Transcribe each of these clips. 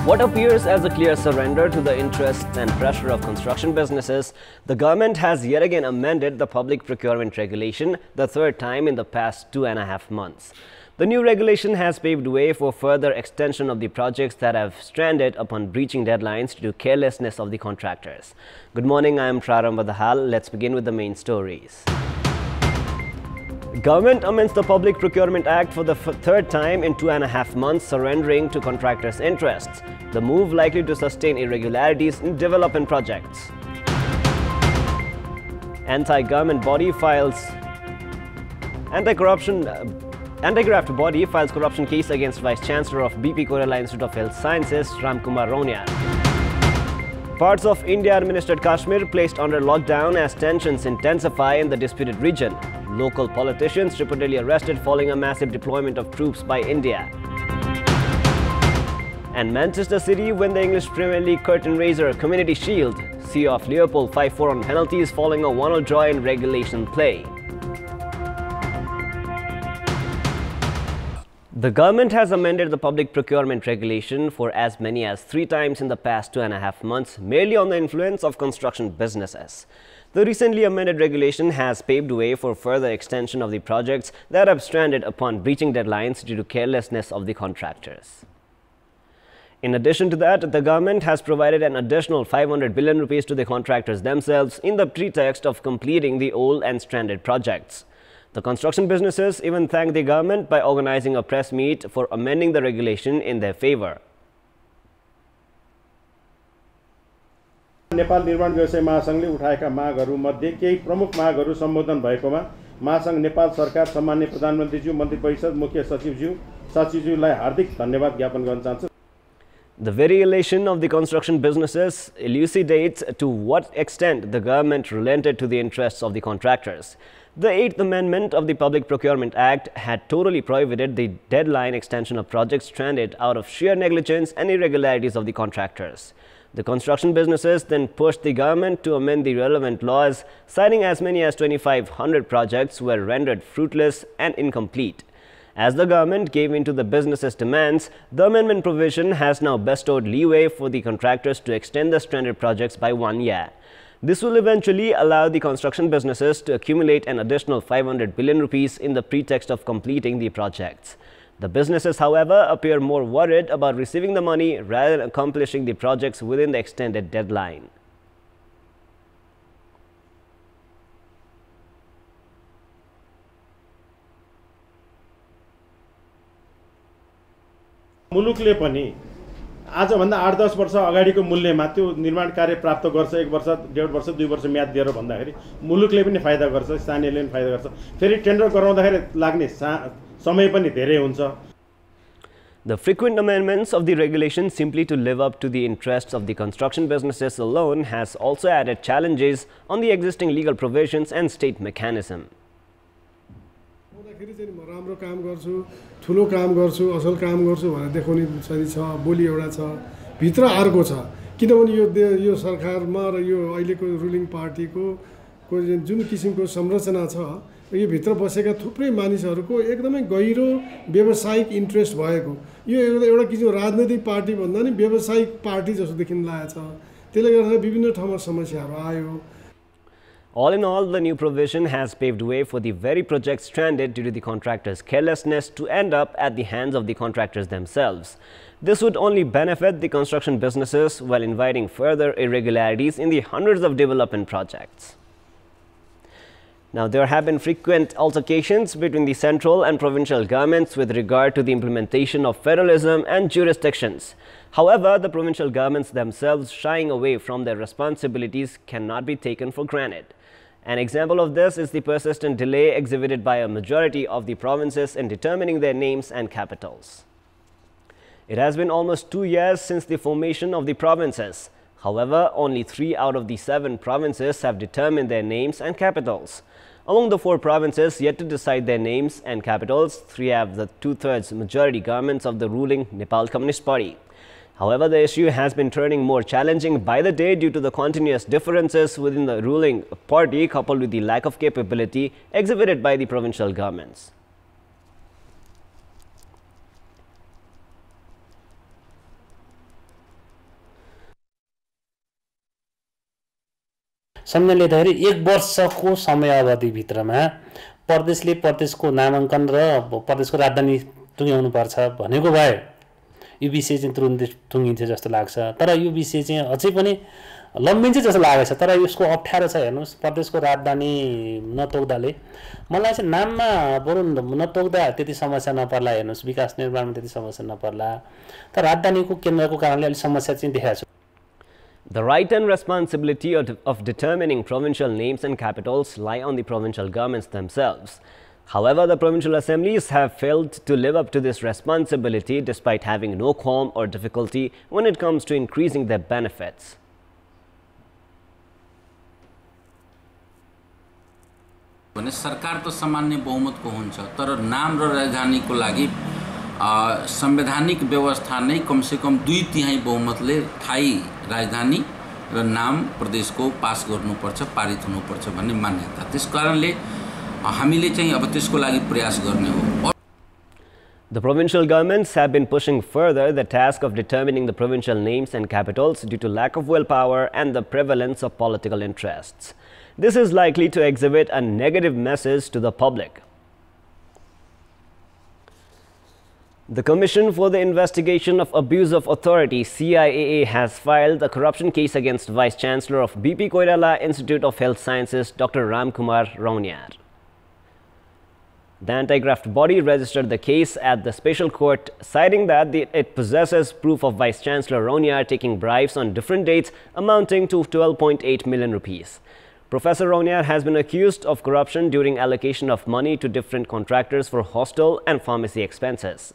What appears as a clear surrender to the interests and pressure of construction businesses, the government has yet again amended the public procurement regulation the third time in the past 2.5 months. The new regulation has paved way for further extension of the projects that have stranded upon breaching deadlines due to carelessness of the contractors. Good morning, I am Prarambha Dahal. Let's begin with the main stories. Government amends the Public Procurement Act for the third time in 2.5 months, surrendering to contractors' interests. The move likely to sustain irregularities in development projects. Anti-graft body files corruption case against Vice Chancellor of BP Koirala Institute of Health Sciences, Ramkumar Ronia. Parts of India-administered Kashmir placed under lockdown as tensions intensify in the disputed region. Local politicians reportedly arrested following a massive deployment of troops by India. And Manchester City win the English Premier League curtain raiser Community Shield. CEO of Liverpool 5-4 on penalties following a 1-0 draw in regulation play. The government has amended the public procurement regulation for as many as 3 times in the past 2.5 months, merely on the influence of construction businesses. The recently amended regulation has paved way for further extension of the projects that have stranded upon breaching deadlines due to carelessness of the contractors. In addition to that, the government has provided an additional 500 billion rupees to the contractors themselves in the pretext of completing the old and stranded projects. The construction businesses even thanked the government by organizing a press meet for amending the regulation in their favor. Nepal निर्माण व्यवसाय महासंघले उठाएका मागहरूमध्ये केही प्रमुख मागहरू सम्बोधन भएकोमा महासंघ नेपाल सरकार सम्माननीय प्रधानमन्त्रीज्यू मन्त्री परिषद मुख्य सचिवज्यूलाई हार्दिक धन्यवाद ज्ञापन गर्न चाहन्छु. The very elation of the construction businesses elucidates to what extent the government relented to the interests of the contractors. The 8th Amendment of the Public Procurement Act had totally prohibited the deadline extension of projects stranded out of sheer negligence and irregularities of the contractors. The construction businesses then pushed the government to amend the relevant laws, citing as many as 2,500 projects were rendered fruitless and incomplete. As the government gave in to the businesses' demands, the amendment provision has now bestowed leeway for the contractors to extend the stranded projects by 1 year. This will eventually allow the construction businesses to accumulate an additional 500 billion rupees in the pretext of completing the projects. The businesses, however, appear more worried about receiving the money rather than accomplishing the projects within the extended deadline. मुलुकले पनि आजभन्दा 8-10 वर्ष अगाडिको मूल्यमा त्यो निर्माण कार्य प्राप्त गर्छ. 1 वर्ष 1.5 वर्ष 2 वर्ष म्याद दिएर भन्दाखेरि मुलुकले पनि फाइदा गर्छ, स्थानीयले पनि फाइदा गर्छ. फेरि टेन्डर गराउँदाखेरि लाग्ने समय पनि धेरै हुन्छ. The frequent amendments of the regulation simply to live up to the interests of the construction businesses alone has also added challenges on the existing legal provisions and state mechanism. राम्रो काम गर्छु, ठुलो काम गर्छु, असल काम गर्छु भनेर देखाउने चाहिँ छ, बोली एउटा छ, भित्र अर्को छ. किनभने यो सरकारमा र यो अहिलेको रुलिङ पार्टीको जुन किसिमको संरचना छ, यो भित्र बसेका थुप्रै मानिसहरूको एकदमै गहिरो व्यावसायिक इन्ट्रेस्ट भएको, यो एउटा किसिमको राजनैतिक पार्टी भन्दा नि व्यावसायिक पार्टी जस्तो देखिन लागेको छ. त्यसले गर्दा विभिन्न ठाउँमा समस्याहरू आयो. All in all, the new provision has paved way for the very projects stranded due to the contractors' carelessness to end up at the hands of the contractors themselves. This would only benefit the construction businesses while inviting further irregularities in the hundreds of development projects. Now, there have been frequent altercations between the central and provincial governments with regard to the implementation of federalism and jurisdictions. However, the provincial governments themselves shying away from their responsibilities cannot be taken for granted. An example of this is the persistent delay exhibited by a majority of the provinces in determining their names and capitals. It has been almost 2 years since the formation of the provinces. However, only 3 out of the 7 provinces have determined their names and capitals. Among the 4 provinces yet to decide their names and capitals, 3 have the 2/3 majority governments of the ruling Nepal Communist Party. However, the issue has been turning more challenging by the day due to the continuous differences within the ruling party coupled with the lack of capability exhibited by the provincial governments. संविधान लेख्दाखेरि 1 वर्षको समय अवधिभित्रमा प्रदेशले प्रदेशको नामाङ्कन र प्रदेशको राजधानी टुङ्ग्याउनु पर्छ भनेको भए यो विषय चाहिँ तुरुन्तै टुङ्गिन्थ्यो जस्तो लाग्छ। तर यो विषय चाहिँ अझै पनि लम्बिन्छ जस्तो लागेको छ। तर यसको अप्ठ्यारो छ हेर्नुहोस्, प्रदेशको राजधानी नतोक्दाले मलाई चाहिँ नाममा बरु नतोक्दा त्यति समस्या नपर्ला, हेर्नुहोस् विकास निर्माणमा त्यति समस्या नपर्ला, तर राजधानीको केन्द्रको कारणले अलिक समस्या चाहिँ देखाएको छ। The right and responsibility of determining provincial names and capitals lie on the provincial governments themselves. However, the provincial assemblies have failed to live up to this responsibility despite having no qualm or difficulty when it comes to increasing their benefits. सरकार त सामान्य बहुमतको हुन्छ, तर नाम र राजधानीको लागि संवैधानिक व्यवस्था नै कमसेकम 2/3 बहुमतले थाई राजधानी र नाम प्रदेशको पास गर्नुपर्छ, पारित हुनुपर्छ भन्ने मान्यता। त्यसकारणले हामीले चाहिँ अब त्यसको लागि प्रयास गर्ने हो। The provincial governments have been pushing further the task of determining the provincial names and capitals due to lack of willpower and the prevalence of political interests. This is likely to exhibit a negative message to the public. The Commission for the Investigation of Abuse of Authority (CIAA) has filed a corruption case against Vice Chancellor of BP Koirala Institute of Health Sciences, Dr. Ramkumar Rauniar. The anti-graft body registered the case at the special court, citing that it possesses proof of Vice Chancellor Rauniar taking bribes on different dates amounting to 12.8 million rupees. Professor Rauniar has been accused of corruption during allocation of money to different contractors for hostel and pharmacy expenses.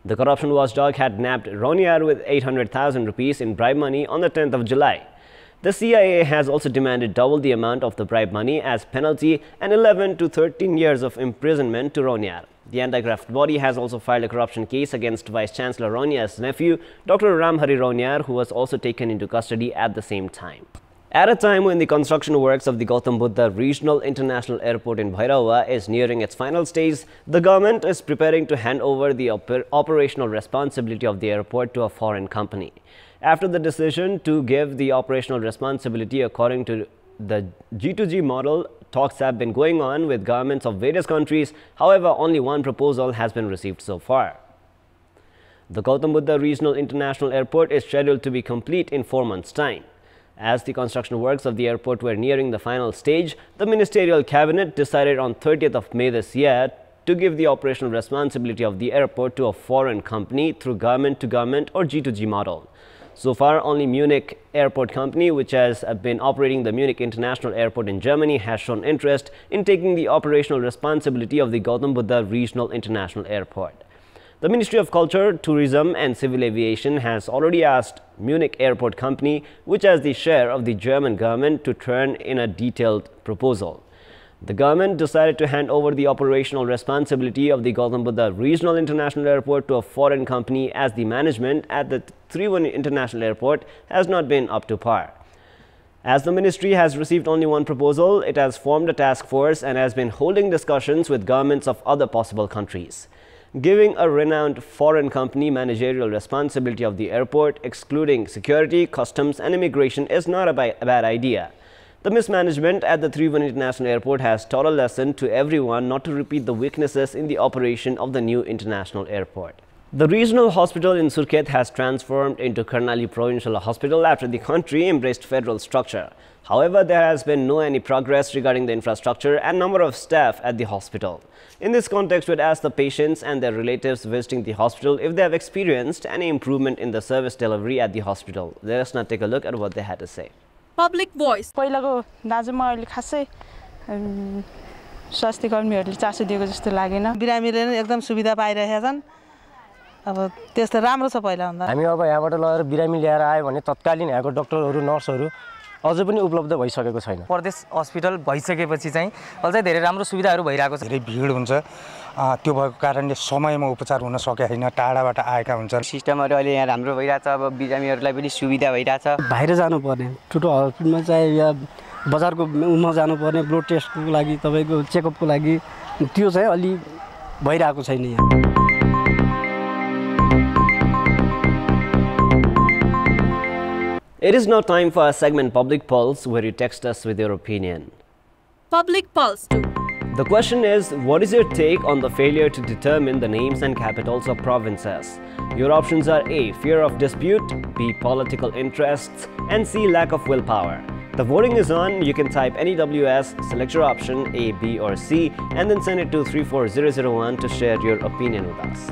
The corruption watchdog had nabbed Rauniar with 800,000 rupees in bribe money on the 10th of July. The CIA has also demanded double the amount of the bribe money as penalty and 11 to 13 years of imprisonment to Rauniar. The anti-graft body has also filed a corruption case against Vice Chancellor Rauniar's nephew, Dr. Ramhari Rauniar, who was also taken into custody at the same time. At a time when the construction works of the Gautam Buddha Regional International Airport in Bhairawa is nearing its final stage, the government is preparing to hand over the operational responsibility of the airport to a foreign company. After the decision to give the operational responsibility according to the G2G model, talks have been going on with governments of various countries. However, only one proposal has been received so far. The Gautam Buddha Regional International Airport is scheduled to be complete in 4 months' time. As the construction works of the airport were nearing the final stage, the Ministerial Cabinet decided on 30th of May this year to give the operational responsibility of the airport to a foreign company through government-to-government or G2G model. So far, only Munich Airport Company, which has been operating the Munich International Airport in Germany, has shown interest in taking the operational responsibility of the Gautam Buddha Regional International Airport. The Ministry of Culture, Tourism and Civil Aviation has already asked Munich Airport Company, which has the share of the German government, to turn in a detailed proposal. The government decided to hand over the operational responsibility of the Gautam Buddha Regional International Airport to a foreign company as the management at the Trivandrum International Airport has not been up to par. As the ministry has received only one proposal, it has formed a task force and has been holding discussions with governments of other possible countries. Giving a renowned foreign company managerial responsibility of the airport, excluding security, customs and immigration, is not a bad idea. The mismanagement at the Trivandrum International Airport has taught a lesson to everyone not to repeat the weaknesses in the operation of the new international airport. The regional hospital in Surkhet has transformed into Karnali Provincial Hospital after the country embraced federal structure. However, there has been no any progress regarding the infrastructure and number of staff at the hospital. In this context, we would ask the patients and their relatives visiting the hospital if they have experienced any improvement in the service delivery at the hospital. Let us now take a look at what they had to say. Public voice. पहिलाको दाजुमा अहिले खासै स्वास्थ्य कर्मीहरूले चासो दिएको जस्तो लागेन। बिरामीले नै एकदम सुविधा पाइरहेका छन्। अब त्यस्तो राम्रो छ पहिला भन्दा। हामी अब यहाँबाट लगेर बिरामी ल्याएर आयो भने तत्कालीन यहाँको डाक्टरहरू नर्सहरू अझै पनि उपलब्ध भइसकेको छैन। प्रदेश हस्पिटल भइसकेपछि चाहिँ अझै धेरै राम्रो सुविधाहरू भइरहेको छ। धेरै भिड हुन्छ, त्यो भएको कारणले समयमा उपचार हुन सकेको छैन, टाढाबाट आएका हुन्छन्। सिस्टमहरु अहिले यहाँ राम्रो भइरहेछ, अब बिरामीहरुलाई पनि सुविधा भइरहेछ। बाहिर जानुपर्ने ठुलो हस्पिटलमा चाहिँ या बजारको उमा जानुपर्ने ब्लड टेस्टको लागि तपाईको चेकअपको लागि त्यो चाहिँ अलि भइरहेको छैन यहाँ। It is now time for our segment Public Pulse, where you text us with your opinion. Public Pulse 2. The question is, what is your take on the failure to determine the names and capitals of provinces? Your options are A. Fear of dispute, B. Political interests, and C. Lack of willpower. The voting is on. You can type NEWS, select your option A, B or C, and then send it to 34001 to share your opinion with us.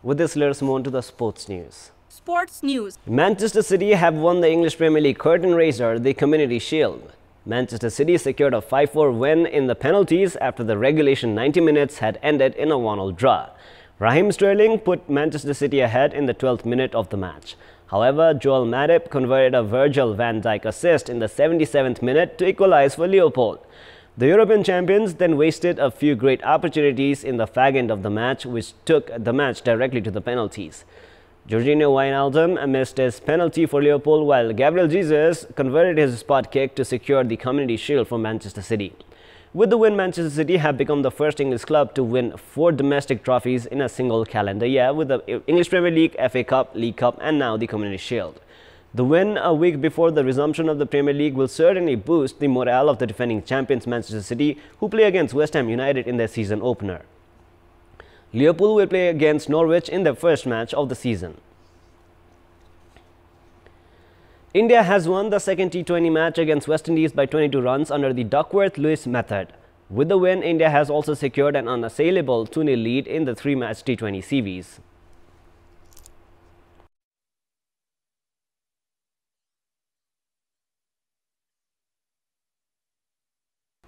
With this, let us move on to the sports news. Sports news. Manchester City have won the English Premier League curtain raiser, the Community Shield. Manchester City secured a 5-4 win in the penalties after the regulation 90 minutes had ended in a 1-1 draw. Raheem Sterling put Manchester City ahead in the 12th minute of the match. However, Joel Matip converted a Virgil van Dijk assist in the 77th minute to equalize for Liverpool. The European champions then wasted a few great opportunities in the fag end of the match, which took the match directly to the penalties. Jorginho Wijnaldum missed his penalty for Liverpool, while Gabriel Jesus converted his spot kick to secure the Community Shield for Manchester City. With the win, Manchester City have become the first English club to win 4 domestic trophies in a single calendar year, with the English Premier League, FA Cup, League Cup and now the Community Shield. The win a week before the resumption of the Premier League will certainly boost the morale of the defending champions Manchester City, who play against West Ham United in their season opener. Liverpool will play against Norwich in their first match of the season. India has won the second T20 match against West Indies by 22 runs under the Duckworth-Lewis method. With the win, India has also secured an unassailable 2-0 lead in the 3-match T20 series.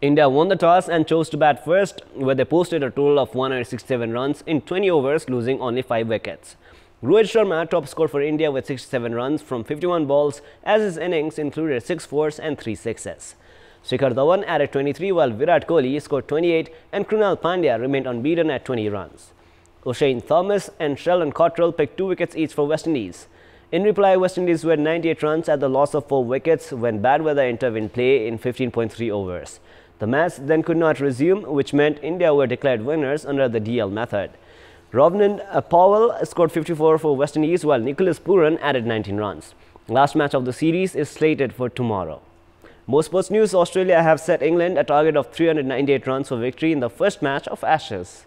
India won the toss and chose to bat first, where they posted a total of 167 runs in 20 overs, losing only 5 wickets. Rohit Sharma top scored for India with 67 runs from 51 balls, as his innings included 6 fours and 3 sixes. Shikhar Dhawan added 23, while Virat Kohli scored 28 and Krunal Pandya remained unbeaten at 20 runs. O'Shane Thomas and Sheldon Cottrell picked 2 wickets each for West Indies. In reply, West Indies were 98 runs at the loss of 4 wickets when bad weather intervened play in 15.3 overs. The match then could not resume, which meant India were declared winners under the DL method. Rovnan Powell scored 54 for West Indies, while Nicholas Pooran added 19 runs. Last match of the series is slated for tomorrow. More sports news. Australia have set England a target of 398 runs for victory in the first match of Ashes.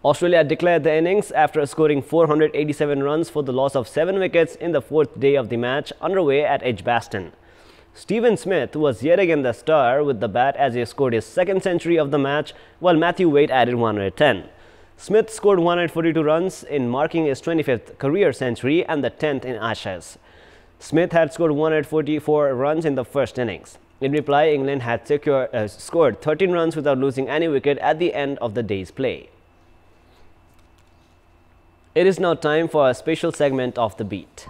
Australia declared the innings after scoring 487 runs for the loss of 7 wickets in the 4th day of the match underway at Edgbaston. Stephen Smith was yet again the star with the bat as he scored his 2nd century of the match, while Matthew Wade added 110. Smith scored 142 runs in marking his 25th career century and the 10th in Ashes. Smith had scored 144 runs in the first innings. In reply, England had scored 13 runs without losing any wicket at the end of the day's play. It is now time for a special segment of The Beat.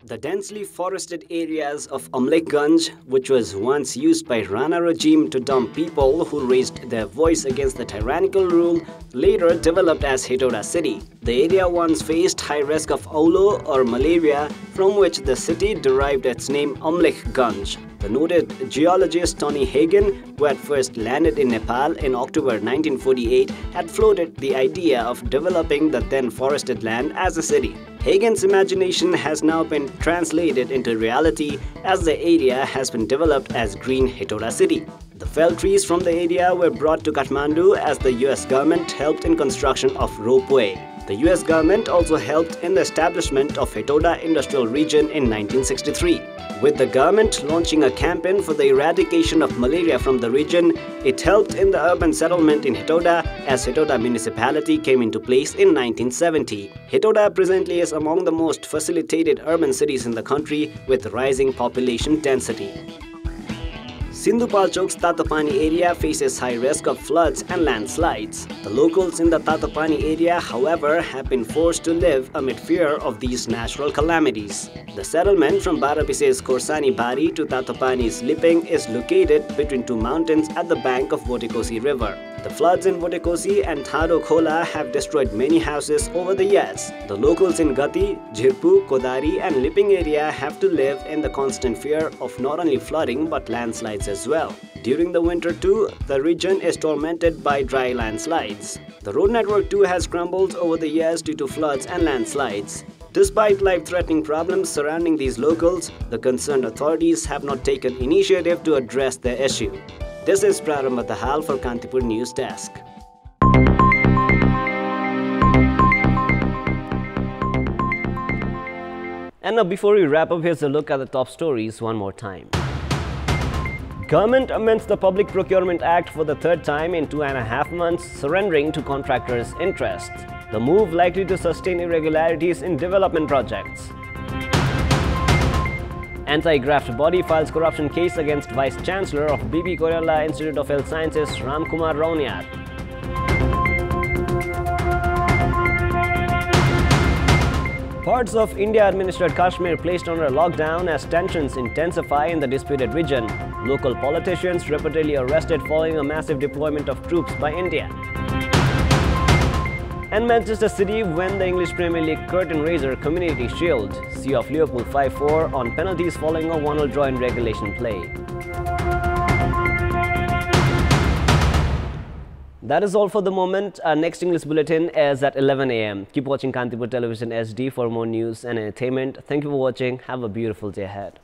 The densely forested areas of Amlekganj, which was once used by Rana regime to dump people who raised their voice against the tyrannical rule, later developed as Hetoda city. The area once faced high risk of aulo or malaria, from which the city derived its name Amlekganj. The noted geologist Tony Hagen, who had first landed in Nepal in October 1948, had floated the idea of developing the then forested land as a city. Hagen's imagination has now been translated into reality as the area has been developed as Green Hetoda City. The felled trees from the area were brought to Kathmandu as the US government helped in construction of ropeway. The US government also helped in the establishment of Hetoda Industrial Region in 1963. With the government launching a campaign for the eradication of malaria from the region, it helped in the urban settlement in Hetoda as Hetoda municipality came into place in 1970. Hetoda presently is among the most facilitated urban cities in the country with rising population density. Sindhupalchok's Tatapani area faces high risk of floods and landslides. The locals in the Tatapani area, however, have been forced to live amid fear of these natural calamities. The settlement from Barapise's Korsani Bari to Tatapani's Liping is located between 2 mountains at the bank of Votikosi River. The floods in Botekosi and Thado Khola have destroyed many houses over the years. The locals in Gati, Jhirpu, Kodari and Liping area have to live in the constant fear of not only flooding but landslides as well. During the winter too, the region is tormented by dry landslides. The road network too has crumbled over the years due to floods and landslides. Despite life-threatening problems surrounding these locals, the concerned authorities have not taken initiative to address the issue. This is Prarambha Dahal for Kantipur News Desk. And now before we wrap up, here's a look at the top stories one more time. Government amends the Public Procurement Act for the third time in 2.5 months, surrendering to contractors' interests. The move likely to sustain irregularities in development projects. Anti-graft body files corruption case against Vice-Chancellor of B.B. Koirala Institute of Health Sciences Ramkumar Rauniat. Parts of India-administered Kashmir placed under lockdown as tensions intensify in the disputed region. Local politicians reportedly arrested following a massive deployment of troops by India. And Manchester City win the English Premier League curtain raiser Community Shield. Sea of Liverpool 5-4 on penalties following a 1-1 draw in regulation play. That is all for the moment. Our next English bulletin is at 11 a.m. Keep watching Kantipur Television SD for more news and entertainment. Thank you for watching. Have a beautiful day ahead.